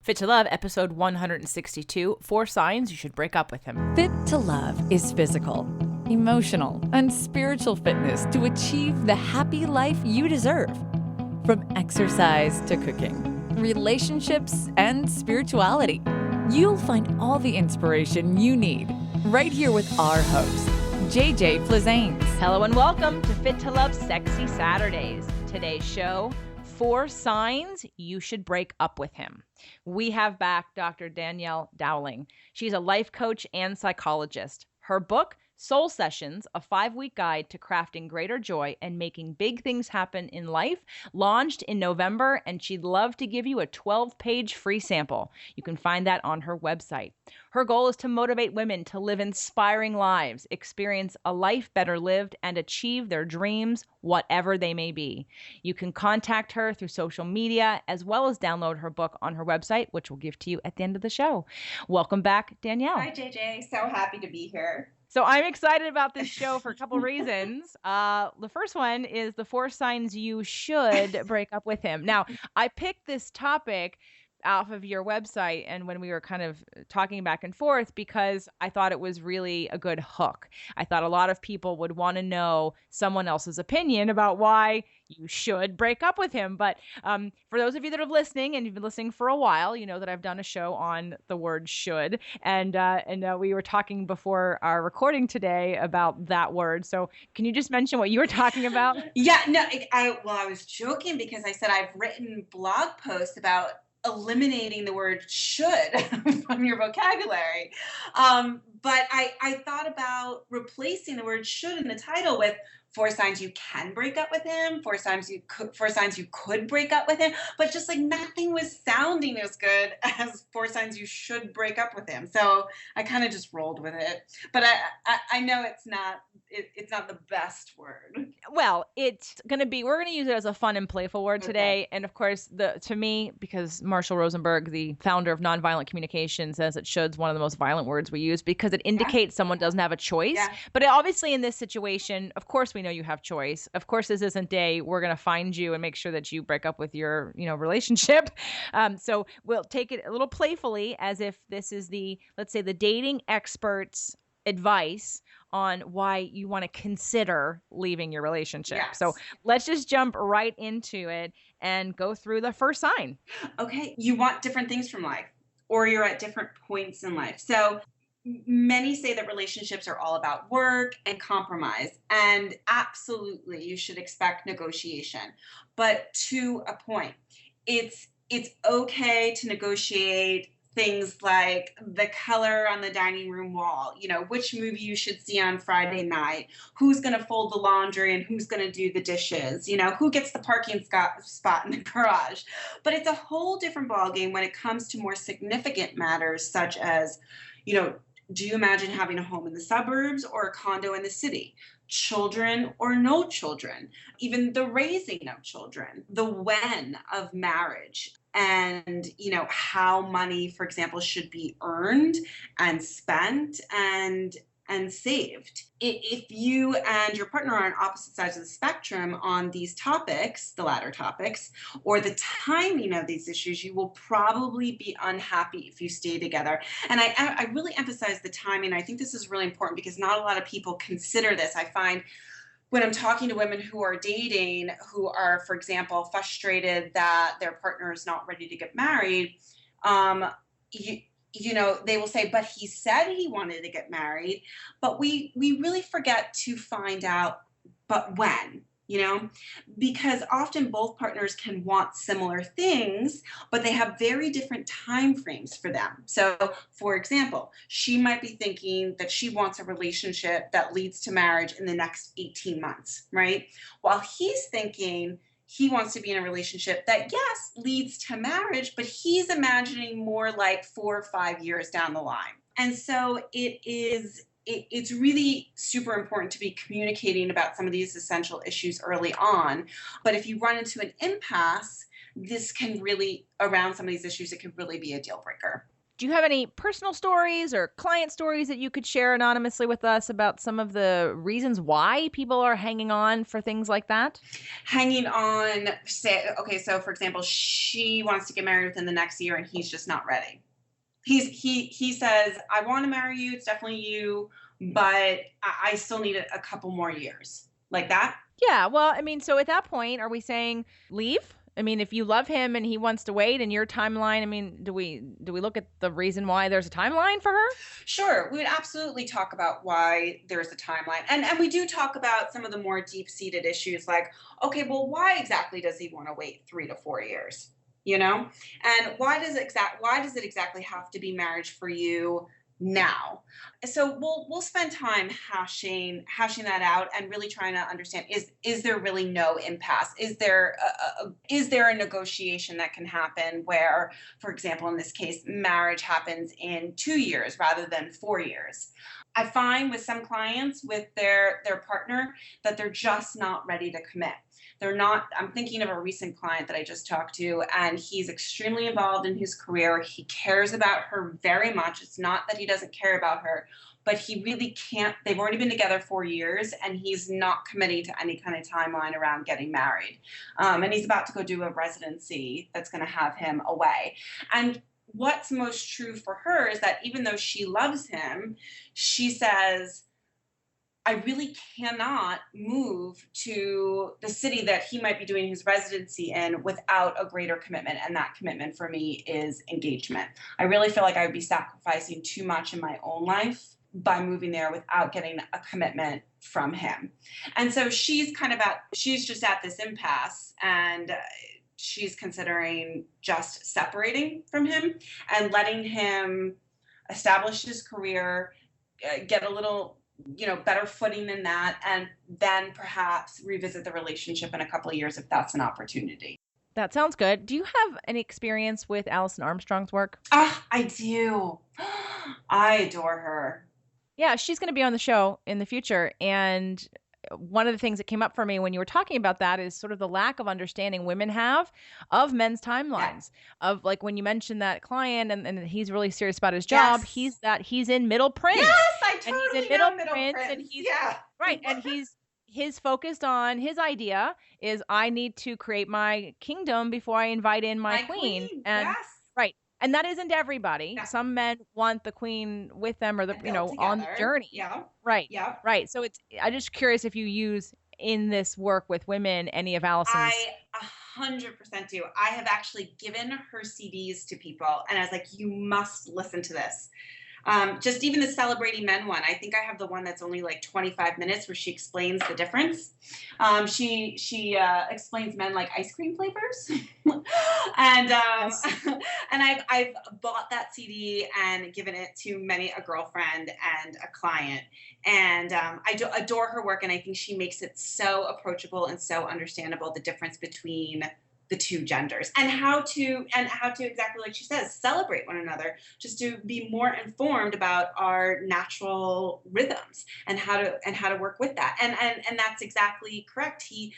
Fit to Love, episode 162, 4 Signs You Should Break Up With Him. Fit to Love is physical, emotional, and spiritual fitness to achieve the happy life you deserve. From exercise to cooking, relationships, and spirituality, you'll find all the inspiration you need right here with our host, JJ Flizanes. Hello and welcome to Fit to Love Sexy Saturdays. Today's show, 4 Signs You Should Break Up With Him. We have back Dr. Danielle Dowling. She's a life coach and psychologist. Her book, Soul Sessions, a 5-week guide to crafting greater joy and making big things happen in life, launched in November, and she'd love to give you a 12-page free sample. You can find that on her website. Her goal is to motivate women to live inspiring lives, experience a life better lived, and achieve their dreams, whatever they may be. You can contact her through social media, as well as download her book on her website, which we'll give to you at the end of the show. Welcome back, Danielle. Hi, JJ. So happy to be here. So I'm excited about this show for a couple reasons. The first one is the 4 signs you should break up with him. Now, I picked this topic off of your website and when we were kind of talking back and forth because I thought it was really a good hook. I thought a lot of people would want to know someone else's opinion about why you should break up with him. But for those of you that are listening and you've been listening for a while, you know that I've done a show on the word should. And we were talking before our recording today about that word. So can you just mention what you were talking about? Yeah, no, I was joking because I said I've written blog posts about eliminating the word should from your vocabulary. But I thought about replacing the word should in the title with 4 signs you can break up with him, 4 signs you could break up with him, but just like nothing was sounding as good as 4 signs you should break up with him. So I kind of just rolled with it. But I know it's not the best word. Well, we're going to use it as a fun and playful word today. And of course, to me, because Marshall Rosenberg, the founder of Nonviolent Communication, says that should's one of the most violent words we use because it indicates someone doesn't have a choice. Yeah. But obviously in this situation, of course, we know you have choice. Of course, this isn't we're going to find you and make sure that you break up with your, relationship. So we'll take it a little playfully as if this is let's say the dating expert's advice on why you want to consider leaving your relationship. Yes. So let's just jump right into it and go through the first sign. Okay. You want different things from life, or you're at different points in life. So many say that relationships are all about work and compromise, and absolutely you should expect negotiation, but to a point. It's okay to negotiate things like the color on the dining room wall, which movie you should see on Friday night, who's going to fold the laundry and who's going to do the dishes, who gets the parking spot in the garage. But it's a whole different ballgame when it comes to more significant matters such as, do you imagine having a home in the suburbs or a condo in the city? Children or no children? Even the raising of children, the when of marriage, and how money, for example, should be earned and spent and saved. If you and your partner are on opposite sides of the spectrum on these topics, the latter topics, or the timing of these issues, you will probably be unhappy if you stay together. And I really emphasize the timing. I think this is really important because not a lot of people consider this. I find when I'm talking to women who are dating, who are, for example, frustrated that their partner is not ready to get married, they will say, but he said he wanted to get married. But we really forget to find out, but when, because often both partners can want similar things, but they have very different time frames for them. So, for example, she might be thinking that she wants a relationship that leads to marriage in the next 18 months, right? While he's thinking he wants to be in a relationship that, yes, leads to marriage, but he's imagining more like 4 or 5 years down the line. And so it's really super important to be communicating about some of these essential issues early on. But if you run into an impasse, around some of these issues, it can really be a deal breaker. Do you have any personal stories or client stories that you could share anonymously with us about some of the reasons why people are hanging on for things like that? Hanging on, say, okay, so for example, she wants to get married within the next year and he's just not ready. He says, I want to marry you, it's definitely you, but I still need a couple more years. Like that? Yeah, well, I mean, so at that point, are we saying leave? I mean, if you love him and he wants to wait and your timeline, I mean, do we look at the reason why there's a timeline for her? Sure, we would absolutely talk about why there's a timeline. And we do talk about some of the more deep-seated issues like, okay, well, why exactly does he want to wait 3 to 4 years? You know? And why does it exactly have to be marriage for you now? So we'll spend time hashing that out and really trying to understand, is there really no impasse? Is there a negotiation that can happen where, for example, in this case, marriage happens in 2 years rather than 4 years? I find with some clients with their partner that they're just not ready to commit. They're not. I'm thinking of a recent client that I just talked to, and he's extremely involved in his career. He cares about her very much. It's not that he doesn't care about her, but he really can't. They've already been together 4 years, and he's not committing to any kind of timeline around getting married. And he's about to go do a residency that's going to have him away. And what's most true for her is that even though she loves him, she says, I really cannot move to the city that he might be doing his residency in without a greater commitment. And that commitment for me is engagement. I really feel like I would be sacrificing too much in my own life by moving there without getting a commitment from him. And so she's just at this impasse, and she's considering just separating from him and letting him establish his career, get a little better footing in that, and then perhaps revisit the relationship in a couple of years if that's an opportunity. That sounds good. Do you have any experience with Alison Armstrong's work? I do. I adore her. Yeah, she's going to be on the show in the future. And one of the things that came up for me when you were talking about that is sort of the lack of understanding women have of men's timelines. Of like when you mentioned that client and he's really serious about his job, Yes. he's in middle print. Yes, I And he's totally in middle know middle print and prince. he's Yeah. right. And he's focused on his idea is I need to create my kingdom before I invite in my queen. And Yes. right. And that isn't everybody. Yeah. Some men want the queen with them or And build on the together. journey. Yeah. Right. Yeah. Right. So I'm just curious if you use in this work with women any of Allison's. I 100% do. I have actually given her CDs to people, and I was like, you must listen to this. Just even the Celebrating Men one. I think I have the one that's only like 25 minutes where she explains the difference. She explains men like ice cream flavors, and Yes. and I've bought that CD and given it to many a girlfriend and a client, and I adore her work, and I think she makes it so approachable and so understandable, the difference between the two genders and how to exactly like she says celebrate one another, just to be more informed about our natural rhythms and how to work with that, and that's exactly correct. He,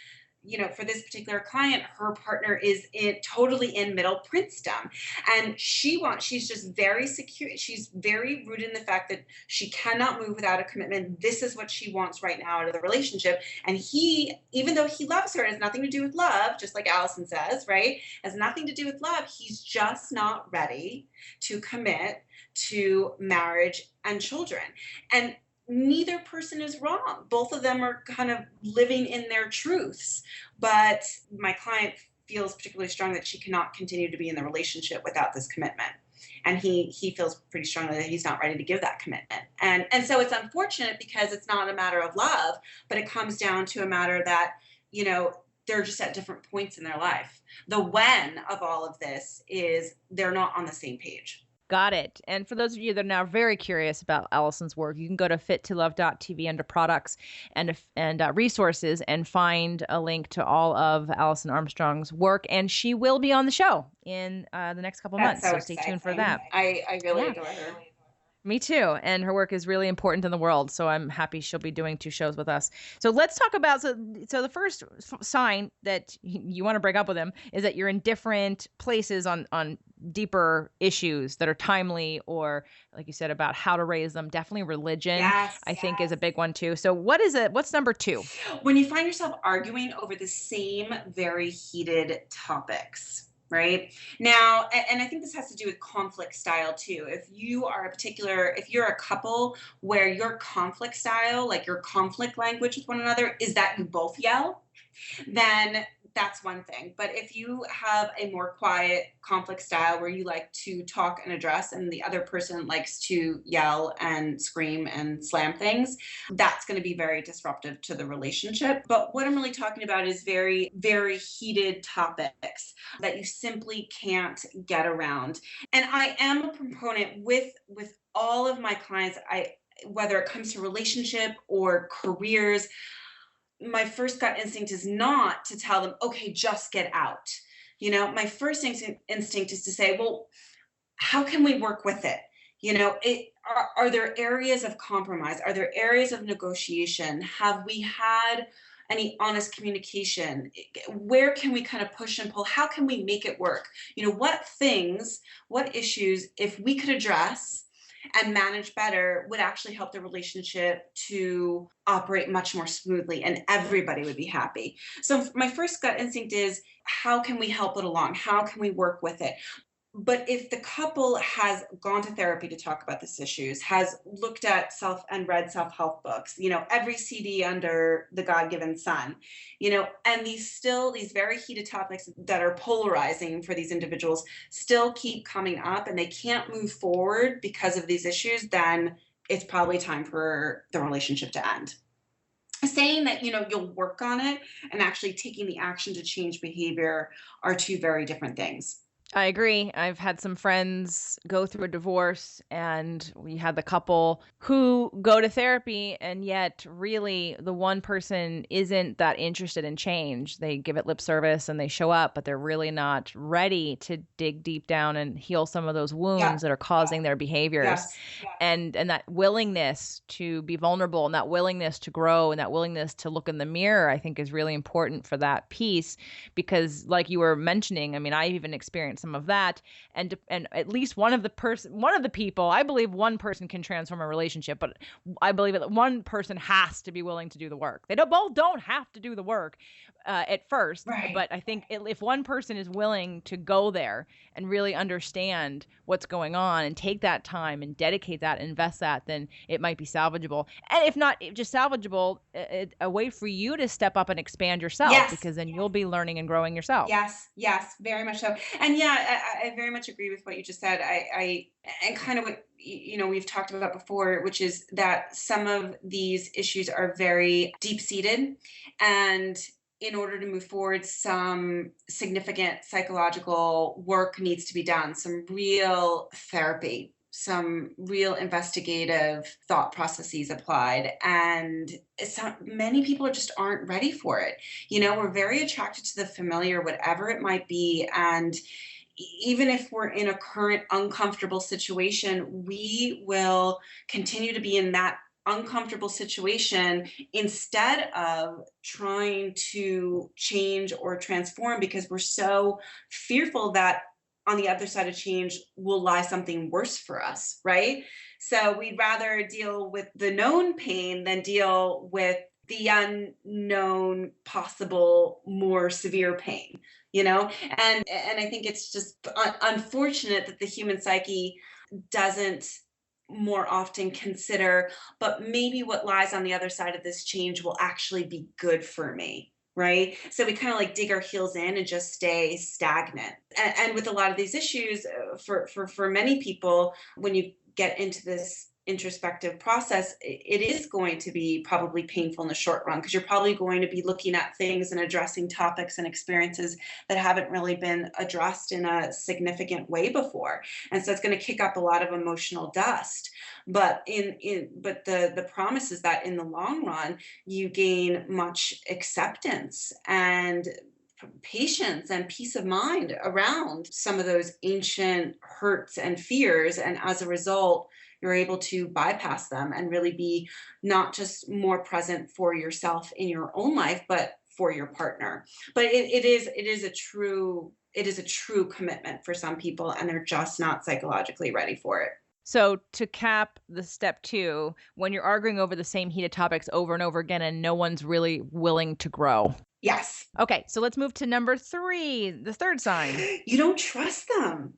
for this particular client, her partner is totally in middle princedom, and she's just very secure. She's very rooted in the fact that she cannot move without a commitment. This is what she wants right now out of the relationship. And he, even though he loves her, it has nothing to do with love, just like Allison says, right? It has nothing to do with love. He's just not ready to commit to marriage and children. And neither person is wrong. Both of them are kind of living in their truths. But my client feels particularly strong that she cannot continue to be in the relationship without this commitment. And he feels pretty strongly that he's not ready to give that commitment. And so it's unfortunate because it's not a matter of love, but it comes down to a matter that, they're just at different points in their life. The when of all of this is they're not on the same page. Got it. And for those of you that are now very curious about Allison's work, you can go to fittolove.tv under products and resources and find a link to all of Allison Armstrong's work. And she will be on the show in the next couple of months. So stay tuned for that. I really adore her. Me too. And her work is really important in the world. So I'm happy she'll be doing 2 shows with us. So let's talk about so the first sign that you want to break up with him is that you're in different places on deeper issues that are timely, or like you said about how to raise them. Definitely religion, Yes. I think, is a big one too. So what's number 2? When you find yourself arguing over the same very heated topics, right? Now, and I think this has to do with conflict style too. If you're a couple where your conflict style, like your conflict language with one another, is that you both yell, then that's one thing. But if you have a more quiet conflict style where you like to talk and address, and the other person likes to yell and scream and slam things, that's going to be very disruptive to the relationship. But what I'm really talking about is very, very heated topics that you simply can't get around. And I am a proponent with all of my clients, whether it comes to relationship or careers, my first gut instinct is not to tell them, okay, just get out. My first instinct is to say, well, how can we work with it? Are there areas of compromise? Are there areas of negotiation? Have we had any honest communication? Where can we kind of push and pull? How can we make it work? What issues, if we could address and manage better, would actually help the relationship to operate much more smoothly, and everybody would be happy. So my first gut instinct is, how can we help it along? How can we work with it? But if the couple has gone to therapy to talk about these issues, has looked at and read self-help books, every CD under the God-given sun, and these very heated topics that are polarizing for these individuals still keep coming up and they can't move forward because of these issues, then it's probably time for the relationship to end. Saying that, you'll work on it and actually taking the action to change behavior are two very different things. I agree. I've had some friends go through a divorce, and we had the couple who go to therapy, and yet really the one person isn't that interested in change. They give it lip service and they show up, but they're really not ready to dig deep down and heal some of those wounds that are causing their behaviors. Yes. And that willingness to be vulnerable, and that willingness to grow, and that willingness to look in the mirror, I think is really important for that piece, because like you were mentioning, I mean, I even experienced some of that, and at least one of the people, I believe one person can transform a relationship, but I believe that one person has to be willing to do the work. They both don't have to do the work at first, Right. but I think if one person is willing to go there and really understand what's going on and take that time and dedicate that, invest that, then it might be salvageable. And if not just salvageable, a way for you to step up and expand yourself, Yes. because then you'll be learning and growing yourself. Yes, very much so. And yeah, I very much agree with what you just said. And kind of what we've talked about before, which is that some of these issues are very deep-seated, and in order to move forward, some significant psychological work needs to be done, some real therapy, some real investigative thought processes applied. And many people just aren't ready for it. We're very attracted to the familiar, whatever it might be. And even if we're in a current uncomfortable situation, we will continue to be in that uncomfortable situation instead of trying to change or transform, because we're so fearful that on the other side of change will lie something worse for us, right? So we'd rather deal with the known pain than deal with the unknown, possible, more severe pain, And I think it's just unfortunate that the human psyche doesn't more often consider, but maybe what lies on the other side of this change will actually be good for me, right? So we kind of like dig our heels in and just stay stagnant. And with a lot of these issues, for many people, when you get into this introspective process, it is going to be probably painful in the short run, because you're probably going to be looking at things and addressing topics and experiences that haven't really been addressed in a significant way before. And so it's going to kick up a lot of emotional dust. But the promise is that in the long run, you gain much acceptance and patience and peace of mind around some of those ancient hurts and fears. And as a result, you're able to bypass them and really be not just more present for yourself in your own life, but for your partner. But it is a true commitment for some people, and they're just not psychologically ready for it. So to cap the step 2, when you're arguing over the same heated topics over and over again and no one's really willing to grow. Yes. Okay, so let's move to number 3, the third sign. You don't trust them.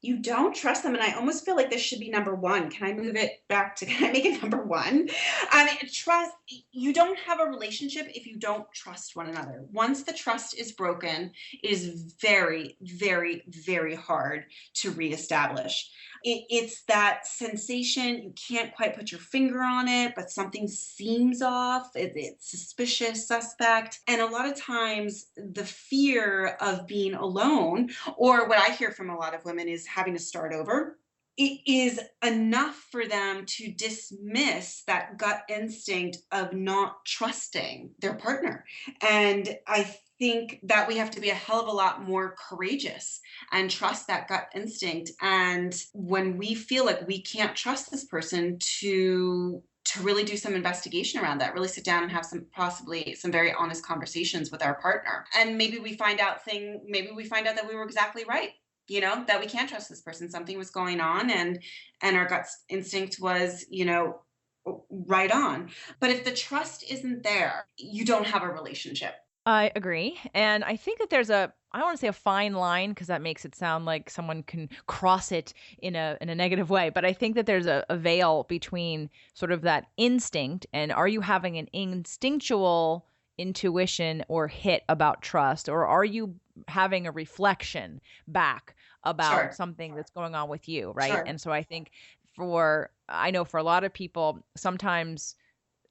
You don't trust them. And I almost feel like this should be number 1. Can I move it back to, can I make it number 1? I mean, trust, you don't have a relationship if you don't trust one another. Once the trust is broken, it is very, very, very hard to reestablish. It's that sensation, you can't quite put your finger on it, but something seems off. It's suspicious, suspect. And a lot of times the fear of being alone, or what I hear from a lot of women is having to start over, it is enough for them to dismiss that gut instinct of not trusting their partner. And I think that we have to be a hell of a lot more courageous and trust that gut instinct. And when we feel like we can't trust this person, to really do some investigation around that, really sit down and have possibly some very honest conversations with our partner. And maybe we find out that we were exactly right. That we can't trust this person. Something was going on, and our gut instinct was, right on. But if the trust isn't there, you don't have a relationship. I agree. And I think that there's I don't want to say a fine line, because that makes it sound like someone can cross it in a negative way. But I think that there's a veil between sort of that instinct and, are you having an instinctual intuition or hit about trust, or are you having a reflection back about something that's going on with you, right? Sure. And so I think I know for a lot of people, sometimes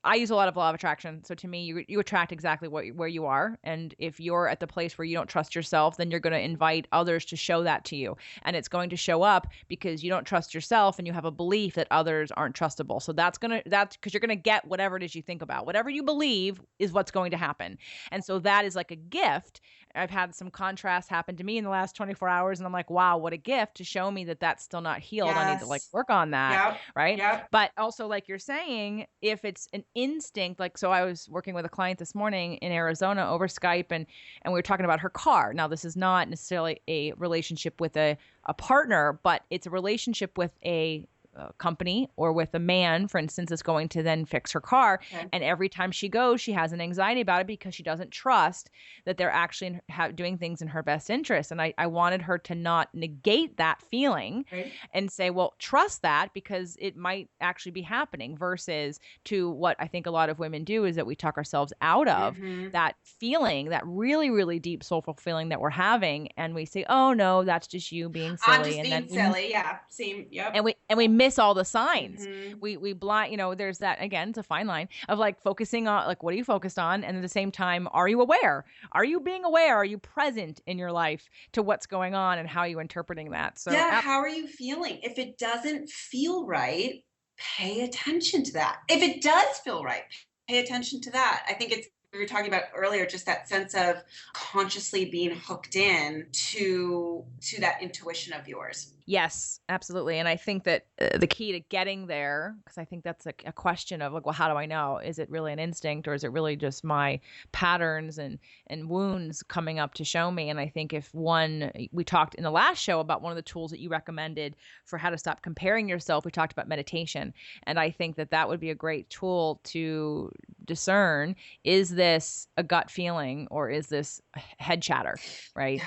I use a lot of law of attraction. So to me, you attract exactly where you are. And if you're at the place where you don't trust yourself, then you're going to invite others to show that to you. And it's going to show up because you don't trust yourself and you have a belief that others aren't trustable. So that's because you're going to get whatever it is you think about. Whatever you believe is what's going to happen. And so that is like a gift. I've had some contrast happen to me in the last 24 hours. And I'm like, wow, what a gift to show me that that's still not healed. Yes. I need to work on that. Yep. Right. Yep. But also, like you're saying, if it's an instinct, so I was working with a client this morning in Arizona over Skype, and we were talking about her car. Now, this is not necessarily a relationship with a partner, but it's a relationship with a company or with a man, for instance, that's going to then fix her car. Okay. And every time she goes, she has an anxiety about it because she doesn't trust that they're actually doing things in her best interest. And I wanted her to not negate that feeling, right, and say, well, trust that because it might actually be happening, versus to what I think a lot of women do is that we talk ourselves out of that feeling, that really, really deep soulful feeling that we're having. And we say, oh no, that's just you being silly. I'm just being silly. Yeah. Same. Yep. And we miss all the signs. We blind, there's that, again, it's a fine line of focusing on what are you focused on? And at the same time, are you aware? Are you being aware? Are you present in your life to what's going on and how are you interpreting that? So yeah, how are you feeling? If it doesn't feel right, pay attention to that. If it does feel right, pay attention to that. I think we were talking about earlier, just that sense of consciously being hooked in to that intuition of yours. Yes, absolutely. And I think that the key to getting there, because I think that's a question of well, how do I know? Is it really an instinct, or is it really just my patterns and wounds coming up to show me? And I think we talked in the last show about one of the tools that you recommended for how to stop comparing yourself. We talked about meditation. And I think that would be a great tool to discern, is this a gut feeling or is this head chatter, right?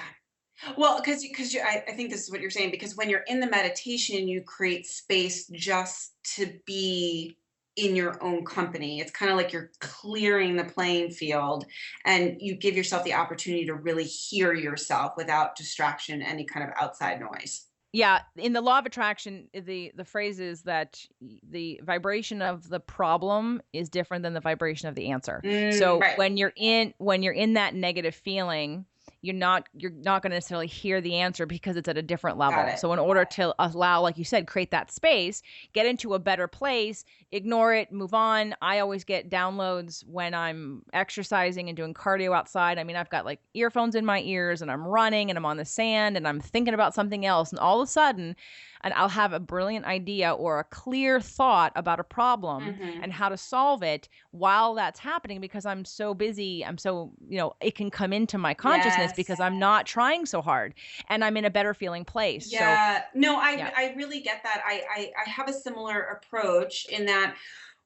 Well, because I think this is what you're saying, because when you're in the meditation, you create space just to be in your own company. It's kind of like you're clearing the playing field, and you give yourself the opportunity to really hear yourself without distraction, any kind of outside noise. Yeah, in the law of attraction, the phrase is that the vibration of the problem is different than the vibration of the answer. So right. when you're in that negative feeling, you're not going to necessarily hear the answer because it's at a different level. Got it. So in order to allow, like you said, create that space, get into a better place, ignore it, move on. I always get downloads when I'm exercising and doing cardio outside. I mean, I've got like earphones in my ears and I'm running and I'm on the sand and I'm thinking about something else. And all of a sudden, and I'll have a brilliant idea or a clear thought about a problem and how to solve it while that's happening, because I'm so busy. I'm so, it can come into my consciousness because I'm not trying so hard and I'm in a better feeling place. Yeah. No, I really get that. I have a similar approach in that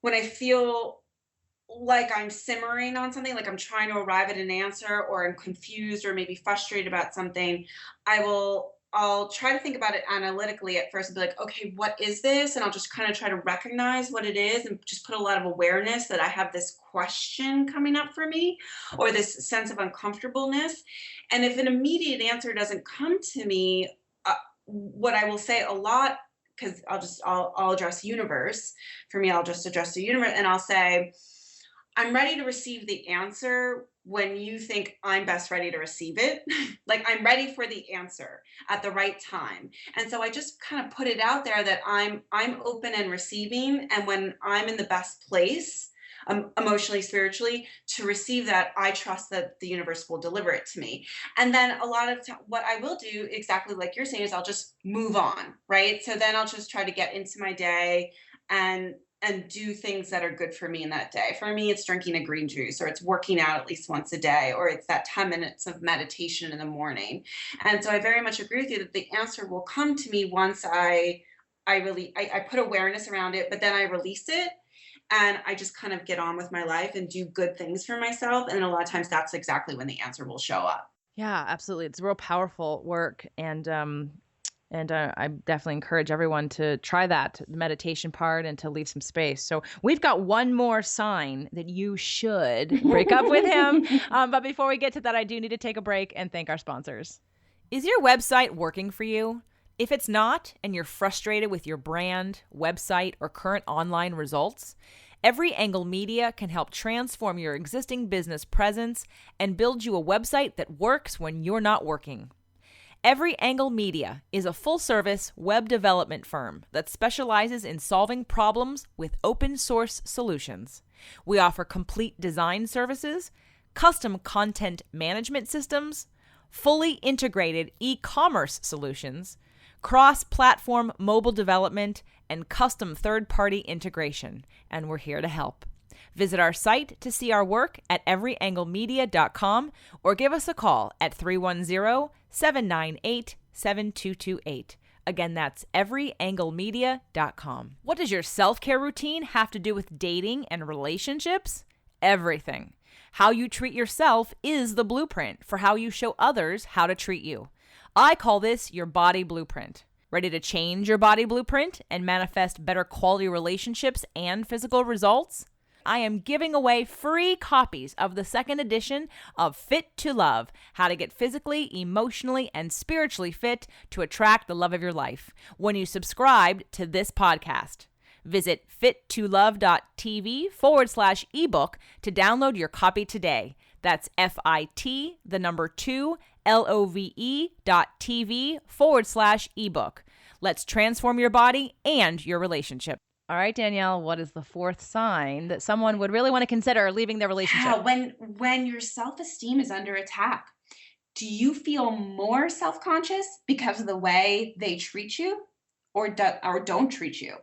when I feel like I'm simmering on something, like I'm trying to arrive at an answer, or I'm confused or maybe frustrated about something, I'll try to think about it analytically at first and be like, okay, what is this? And I'll just kind of try to recognize what it is and just put a lot of awareness that I have this question coming up for me, or this sense of uncomfortableness. And if an immediate answer doesn't come to me, what I will say a lot, because I'll address universe. For me, I'll just address the universe and I'll say, I'm ready to receive the answer when you think I'm best ready to receive it. Like I'm ready for the answer at the right time. And so I just kind of put it out there that I'm open and receiving. And when I'm in the best place, emotionally, spiritually, to receive that, I trust that the universe will deliver it to me. And then a lot of what I will do, exactly like you're saying, is I'll just move on, right? So then I'll just try to get into my day and do things that are good for me in that day. For me, it's drinking a green juice, or it's working out at least once a day, or it's that 10 minutes of meditation in the morning. And so I very much agree with you that the answer will come to me once I put awareness around it, but then I release it and I just kind of get on with my life and do good things for myself. And a lot of times that's exactly when the answer will show up. Yeah, absolutely. It's real powerful work. And I definitely encourage everyone to try that, the meditation part, and to leave some space. So we've got one more sign that you should break up with him. But before we get to that, I do need to take a break and thank our sponsors. Is your website working for you? If it's not, and you're frustrated with your brand, website, or current online results, Every Angle Media can help transform your existing business presence and build you a website that works when you're not working. Every Angle Media is a full-service web development firm that specializes in solving problems with open-source solutions. We offer complete design services, custom content management systems, fully integrated e-commerce solutions, cross-platform mobile development, and custom third-party integration, and we're here to help. Visit our site to see our work at everyanglemedia.com or give us a call at 310-798-7228. Again, that's everyanglemedia.com. What does your self-care routine have to do with dating and relationships? Everything. How you treat yourself is the blueprint for how you show others how to treat you. I call this your body blueprint. Ready to change your body blueprint and manifest better quality relationships and physical results? I am giving away free copies of the second edition of Fit to Love, How to Get Physically, Emotionally, and Spiritually Fit to Attract the Love of Your Life, when you subscribe to this podcast. Visit fittolove.tv/ebook to download your copy today. That's FIT2LOVE.tv/ebook. Let's transform your body and your relationship. All right, Danielle, what is the fourth sign that someone would really want to consider leaving their relationship? Yeah, when your self-esteem is under attack, do you feel more self-conscious because of the way they treat you or don't treat you,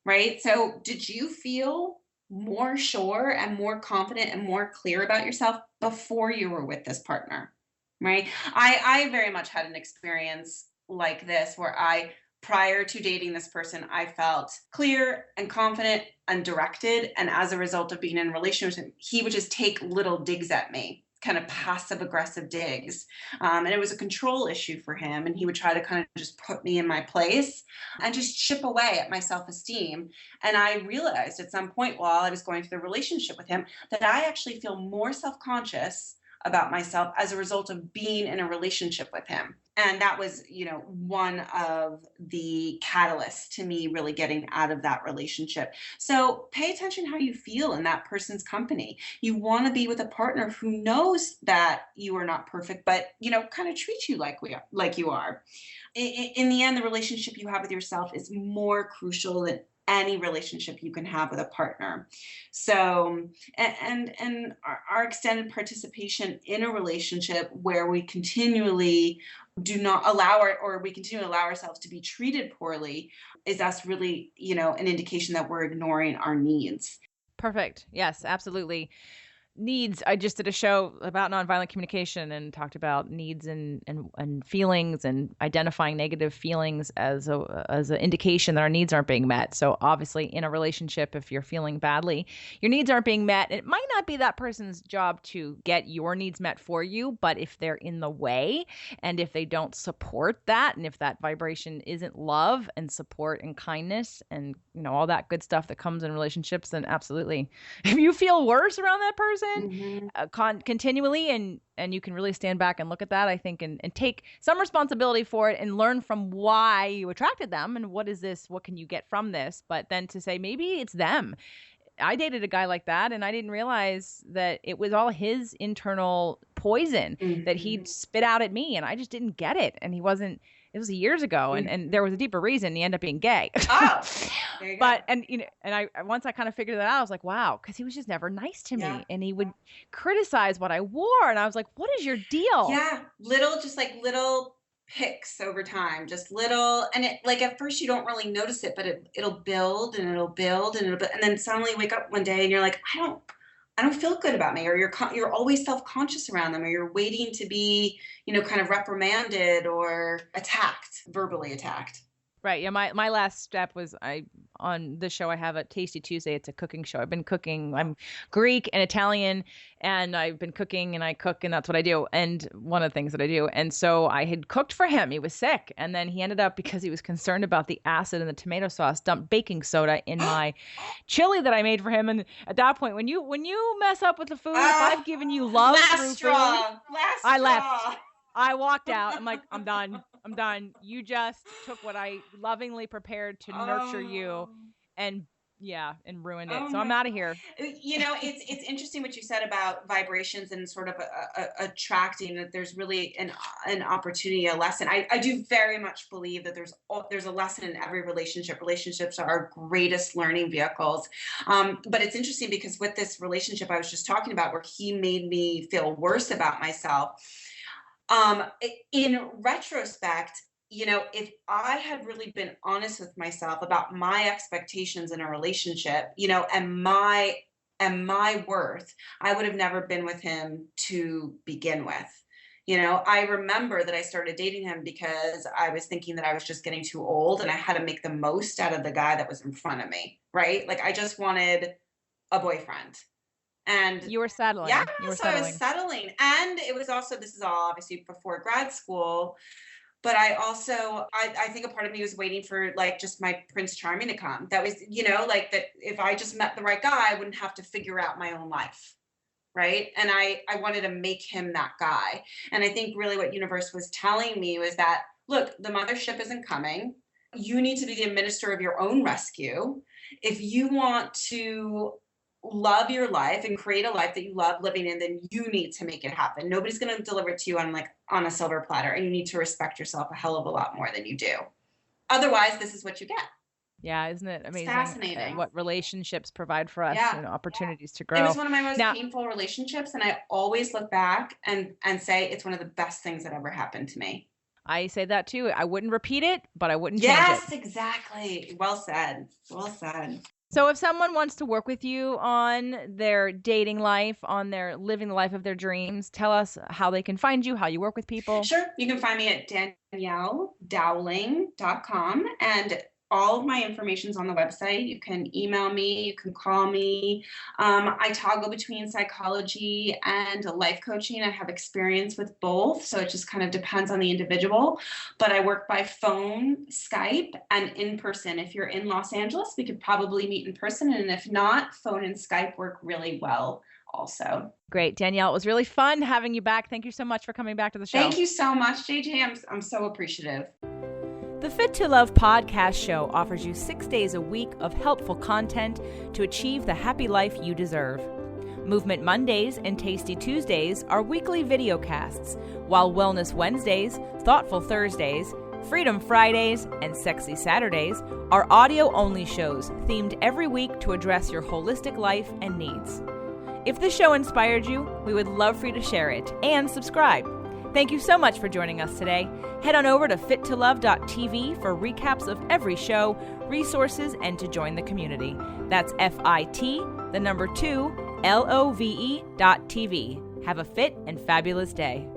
right? So did you feel more sure and more confident and more clear about yourself before you were with this partner, right? I very much had an experience like this where prior to dating this person, I felt clear and confident and directed. And as a result of being in a relationship with him, he would just take little digs at me, kind of passive aggressive digs. And it was a control issue for him. And he would try to kind of just put me in my place and just chip away at my self-esteem. And I realized at some point while I was going through the relationship with him that I actually feel more self-conscious about myself as a result of being in a relationship with him. And that was, one of the catalysts to me really getting out of that relationship. So pay attention how you feel in that person's company. You want to be with a partner who knows that you are not perfect, but, kind of treats you like you are. In the end, the relationship you have with yourself is more crucial than any relationship you can have with a partner. So, and our extended participation in a relationship where we continually do not allow or we continue to allow ourselves to be treated poorly is us really, an indication that we're ignoring our needs. Perfect. Yes, absolutely. Needs. I just did a show about nonviolent communication and talked about needs and feelings and identifying negative feelings as an indication that our needs aren't being met. So obviously in a relationship, if you're feeling badly, your needs aren't being met. It might not be that person's job to get your needs met for you, but if they're in the way and if they don't support that, and if that vibration isn't love and support and kindness and all that good stuff that comes in relationships, then absolutely. If you feel worse around that person, continually, and you can really stand back and look at that, I think, and take some responsibility for it and learn from why you attracted them and what can you get from this, but then to say maybe it's them. I dated a guy like that, and I didn't realize that it was all his internal poison that he'd spit out at me, and I just didn't get it. And it was years ago, and there was a deeper reason. He ended up being gay. Oh, there you go. But, and I once I kind of figured that out, I was like, wow, because he was just never nice to me, and he would criticize what I wore, and I was like, what is your deal? Yeah, little picks over time, just little, and it, like, at first you don't really notice it, but it'll build and it'll build and and then suddenly you wake up one day and you're like, I don't feel good about me, or you're always self-conscious around them, or you're waiting to be, kind of reprimanded or verbally attacked. Right. Yeah. My last step was on this show I have a Tasty Tuesday. It's a cooking show. I've been cooking. I'm Greek and Italian, and I've been cooking, and I cook, and that's what I do. And one of the things that I do. And so I had cooked for him. He was sick. And then he ended up, because he was concerned about the acid in the tomato sauce, dumped baking soda in my chili that I made for him. And at that point, when you mess up with the food, if I've given you love through food, I left. I walked out. I'm like, I'm done. You just took what I lovingly prepared to nurture you and ruined it. So I'm out of here. It's interesting what you said about vibrations and sort of attracting, that there's really an opportunity, a lesson. I do very much believe that there's a lesson in every relationship. Relationships are our greatest learning vehicles. But it's interesting because with this relationship I was just talking about, where he made me feel worse about myself, in retrospect, if I had really been honest with myself about my expectations in a relationship, and my worth, I would have never been with him to begin with. I remember that I started dating him because I was thinking that I was just getting too old and I had to make the most out of the guy that was in front of me, right? Like, I just wanted a boyfriend. And you were settling. Yeah, so I was settling. And it was also, this is all obviously before grad school, but I think a part of me was waiting for, like, just my Prince Charming to come. That was, like, that if I just met the right guy, I wouldn't have to figure out my own life. Right. And I wanted to make him that guy. And I think really what universe was telling me was that, look, the mothership isn't coming. You need to be the minister of your own rescue. If you want to love your life and create a life that you love living in, then you need to make it happen. Nobody's going to deliver it to you on a silver platter, and you need to respect yourself a hell of a lot more than you do. Otherwise, this is what you get. Yeah, isn't it amazing? It's fascinating what relationships provide for us, opportunities to grow. It was one of my most painful relationships, and I always look back and say it's one of the best things that ever happened to me. I say that too. I wouldn't repeat it, but I wouldn't change it. Yes, exactly. Well said. Well said. So if someone wants to work with you on their dating life, on their living the life of their dreams, tell us how they can find you, how you work with people. Sure. You can find me at DanielleDowling.com, and all of my information's on the website. You can email me, you can call me. I toggle between psychology and life coaching. I have experience with both, so it just kind of depends on the individual. But I work by phone, Skype, and in person. If you're in Los Angeles, we could probably meet in person. And if not, phone and Skype work really well also. Great. Danielle, it was really fun having you back. Thank you so much for coming back to the show. Thank you so much, JJ. I'm so appreciative. The Fit to Love podcast show offers you 6 days a week of helpful content to achieve the happy life you deserve. Movement Mondays and Tasty Tuesdays are weekly video casts, while Wellness Wednesdays, Thoughtful Thursdays, Freedom Fridays, and Sexy Saturdays are audio-only shows themed every week to address your holistic life and needs. If the show inspired you, we would love for you to share it and subscribe. Thank you so much for joining us today. Head on over to fittolove.tv for recaps of every show, resources, and to join the community. That's FIT, the number 2, LOVE.tv. Have a fit and fabulous day.